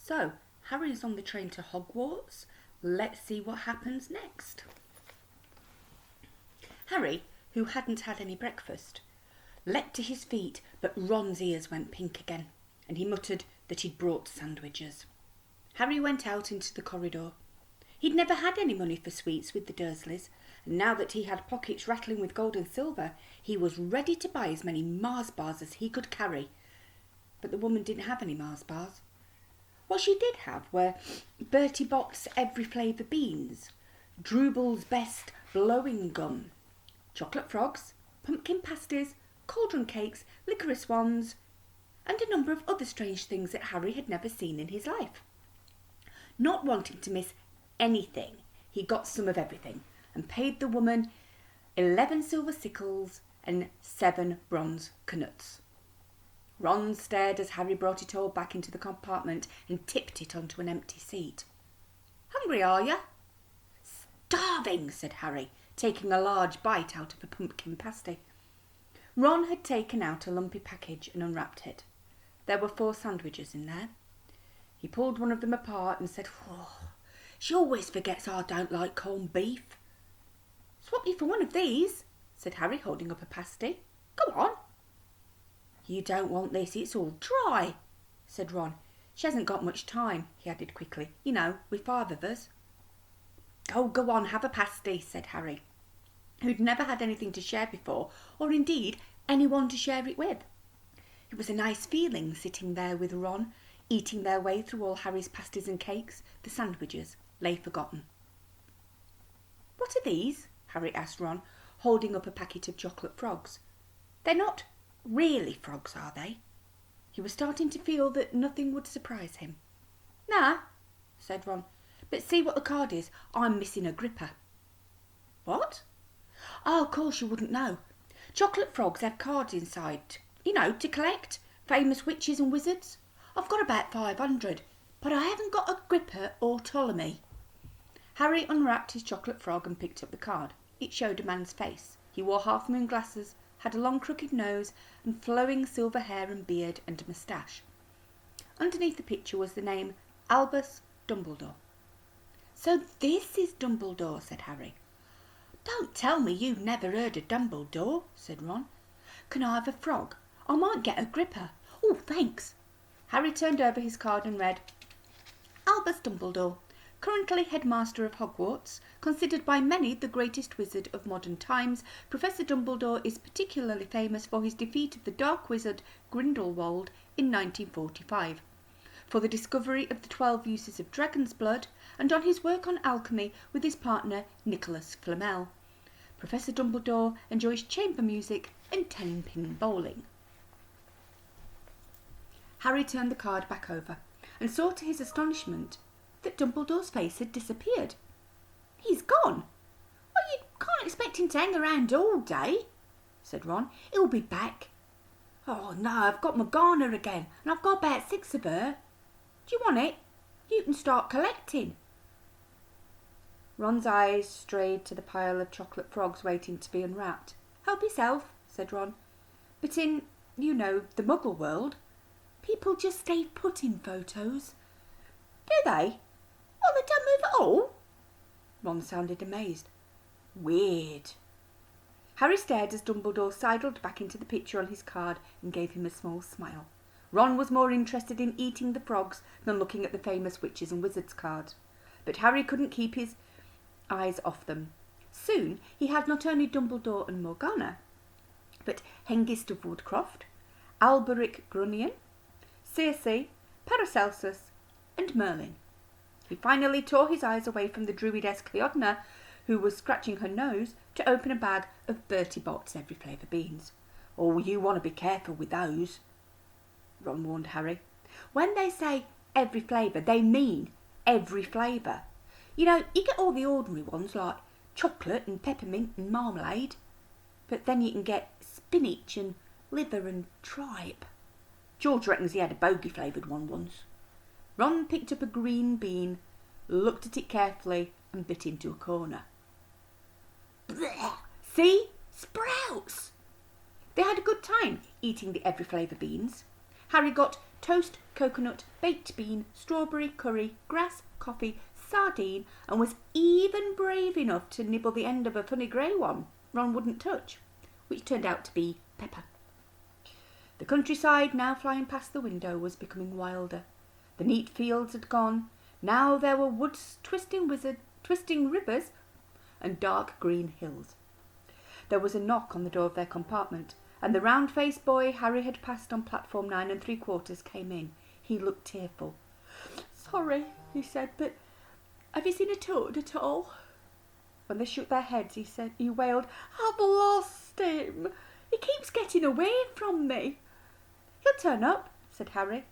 So, Harry's on the train to Hogwarts. Let's see what happens next. Harry, who hadn't had any breakfast, leapt to his feet, but Ron's ears went pink again, and he muttered that he'd brought sandwiches. Harry went out into the corridor. He'd never had any money for sweets with the Dursleys, and now that he had pockets rattling with gold and silver, he was ready to buy as many Mars bars as he could carry. But the woman didn't have any Mars bars. What she did have were Bertie Bott's every flavour beans, Drooble's best blowing gum, chocolate frogs, pumpkin pasties, cauldron cakes, licorice wands, and a number of other strange things that Harry had never seen in his life. Not wanting to miss anything, he got some of everything and paid the woman 11 silver sickles and 7 bronze knuts. Ron stared as Harry brought it all back into the compartment and tipped it onto an empty seat. "Hungry, are you?" "Starving," said Harry, taking a large bite out of a pumpkin pasty. Ron had taken out a lumpy package and unwrapped it. There were 4 sandwiches in there. He pulled one of them apart and said, "Oh, she always forgets I don't like corned beef." "Swap you for one of these," said Harry, holding up a pasty. "Go on." "You don't want this, it's all dry," said Ron. "She hasn't got much time," he added quickly. "You know, with 5 of us." "Oh, go on, have a pasty," said Harry, who'd never had anything to share before, or indeed anyone to share it with. It was a nice feeling sitting there with Ron, eating their way through all Harry's pasties and cakes. The sandwiches lay forgotten. "What are these?" Harry asked Ron, holding up a packet of chocolate frogs. "They're not really frogs, are they?" He was starting to feel that nothing would surprise him. "Nah," said Ron, "but see what the card is. I'm missing a gripper." "What?" "Oh, of course you wouldn't know. Chocolate frogs have cards inside, to collect. Famous witches and wizards. I've got about 500, but I haven't got a gripper or Ptolemy." Harry unwrapped his chocolate frog and picked up the card. It showed a man's face. He wore half-moon glasses, had a long crooked nose, and flowing silver hair and beard and moustache. Underneath the picture was the name Albus Dumbledore. "So this is Dumbledore," said Harry. "Don't tell me you've never heard of Dumbledore," said Ron. "Can I have a frog? I might get a gripper." "Oh, thanks." Harry turned over his card and read, "Albus Dumbledore, currently headmaster of Hogwarts, considered by many the greatest wizard of modern times. Professor Dumbledore is particularly famous for his defeat of the dark wizard Grindelwald in 1945, for the discovery of the 12 uses of dragon's blood, and on his work on alchemy with his partner Nicholas Flamel. Professor Dumbledore enjoys chamber music and 10-pin bowling." Harry turned the card back over and saw to his astonishment that Dumbledore's face had disappeared. "He's gone." "Well, you can't expect him to hang around all day," said Ron. "He'll be back." "Oh, no, I've got Morgana again, and I've got about 6 of her. Do you want it? You can start collecting." Ron's eyes strayed to the pile of chocolate frogs waiting to be unwrapped. "Help yourself," said Ron. "But in, the Muggle world, people just stay put in photos." "Do they? Oh, they don't move at all?" Ron sounded amazed. "Weird." Harry stared as Dumbledore sidled back into the picture on his card and gave him a small smile. Ron was more interested in eating the frogs than looking at the famous witches and wizards cards. But Harry couldn't keep his eyes off them. Soon he had not only Dumbledore and Morgana, but Hengist of Woodcroft, Alberic Grunion, Circe, Paracelsus, and Merlin. He finally tore his eyes away from the druidess Cleodna, who was scratching her nose, to open a bag of Bertie Bott's every flavour beans. "Oh, you want to be careful with those," Ron warned Harry. "When they say every flavour, they mean every flavour. You get all the ordinary ones like chocolate and peppermint and marmalade, but then you can get spinach and liver and tripe. George reckons he had a bogey-flavoured one once." Ron picked up a green bean, looked at it carefully, and bit into a corner. "Blech! See? Sprouts!" They had a good time eating the every flavour beans. Harry got toast, coconut, baked bean, strawberry, curry, grass, coffee, sardine, and was even brave enough to nibble the end of a funny grey one Ron wouldn't touch, which turned out to be pepper. The countryside, now flying past the window, was becoming wilder. The neat fields had gone. Now there were woods, twisting rivers, and dark green hills. There was a knock on the door of their compartment, and the round-faced boy Harry had passed on platform 9 3/4 came in. He looked tearful. "Sorry," he said, "but have you seen a toad at all?" When they shook their heads, he wailed, "I've lost him. He keeps getting away from me." "He'll turn up," said Harry.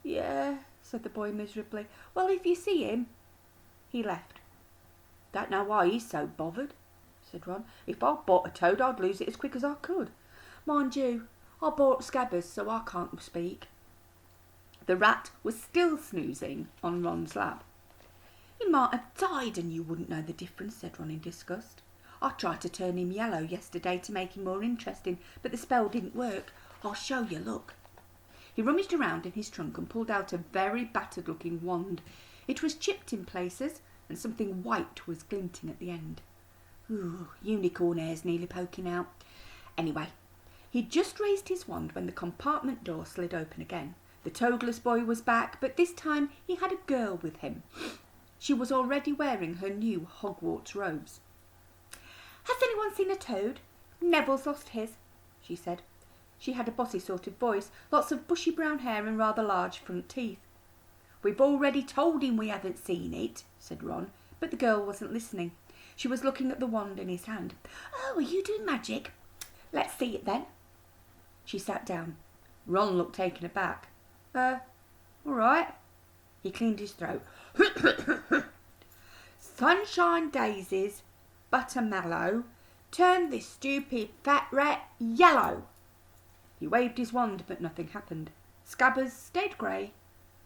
"Yeah," said the boy miserably. "Well, if you see him." He left. "Don't know why he's so bothered," said Ron. "If I bought a toad, I'd lose it as quick as I could. Mind you, I bought Scabbers, so I can't speak." The rat was still snoozing on Ron's lap. "He might have died and you wouldn't know the difference," said Ron in disgust. "I tried to turn him yellow yesterday to make him more interesting, but the spell didn't work. I'll show you, look." He rummaged around in his trunk and pulled out a very battered-looking wand. It was chipped in places, and something white was glinting at the end. "Ooh, unicorn hair's nearly poking out." Anyway, he'd just raised his wand when the compartment door slid open again. The toadless boy was back, but this time he had a girl with him. She was already wearing her new Hogwarts robes. "Has anyone seen a toad? Neville's lost his," she said. She had a bossy sort of voice, lots of bushy brown hair and rather large front teeth. "We've already told him we haven't seen it," said Ron, but the girl wasn't listening. She was looking at the wand in his hand. "Oh, are you doing magic? Let's see it then." She sat down. Ron looked taken aback. All right." He cleaned his throat. "Sunshine daisies, buttermallow, turn this stupid fat rat yellow." He waved his wand, but nothing happened. Scabbers stayed grey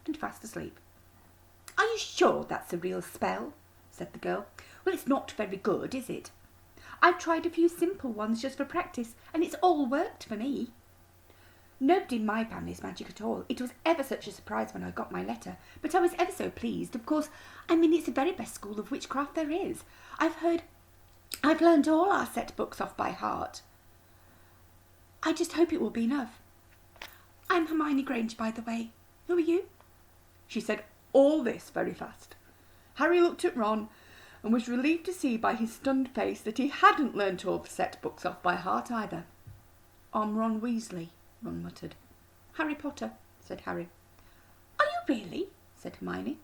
and fast asleep. "Are you sure that's a real spell?" said the girl. "Well, it's not very good, is it? I've tried a few simple ones just for practice, and it's all worked for me. Nobody in my family's magic at all. It was ever such a surprise when I got my letter, but I was ever so pleased. Of course, it's the very best school of witchcraft there is. I've learned all our set books off by heart. I just hope it will be enough. I'm Hermione Granger, by the way. Who are you?" She said all this very fast. Harry looked at Ron and was relieved to see by his stunned face that he hadn't learnt all the set books off by heart either. "I'm Ron Weasley," Ron muttered. "Harry Potter," said Harry. "Are you really?" said Hermione.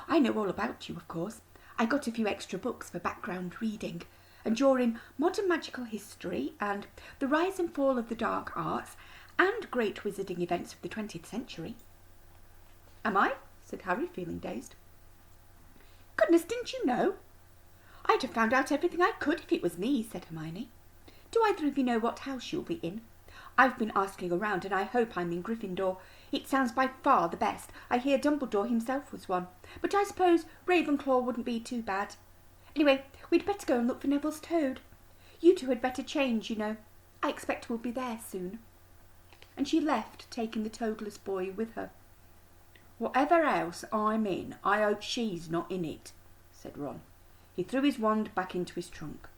"I know all about you, of course. I got a few extra books for background reading, and you're in Modern Magical History and The Rise and Fall of the Dark Arts and Great Wizarding Events of the 20th Century. "Am I?" said Harry, feeling dazed. "Goodness, didn't you know?" "I'd have found out everything I could if it was me," said Hermione. "Do either of you know what house you'll be in? I've been asking around and I hope I'm in Gryffindor. It sounds by far the best. I hear Dumbledore himself was one. But I suppose Ravenclaw wouldn't be too bad. Anyway, we'd better go and look for Neville's toad. You two had better change, you know. I expect we'll be there soon." And she left, taking the toadless boy with her. "Whatever house I'm in, I hope she's not in it," said Ron. He threw his wand back into his trunk.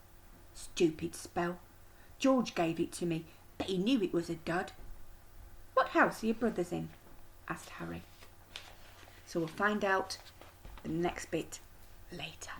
"Stupid spell. George gave it to me, but he knew it was a dud." "What house are your brothers in?" asked Harry. So we'll find out the next bit later.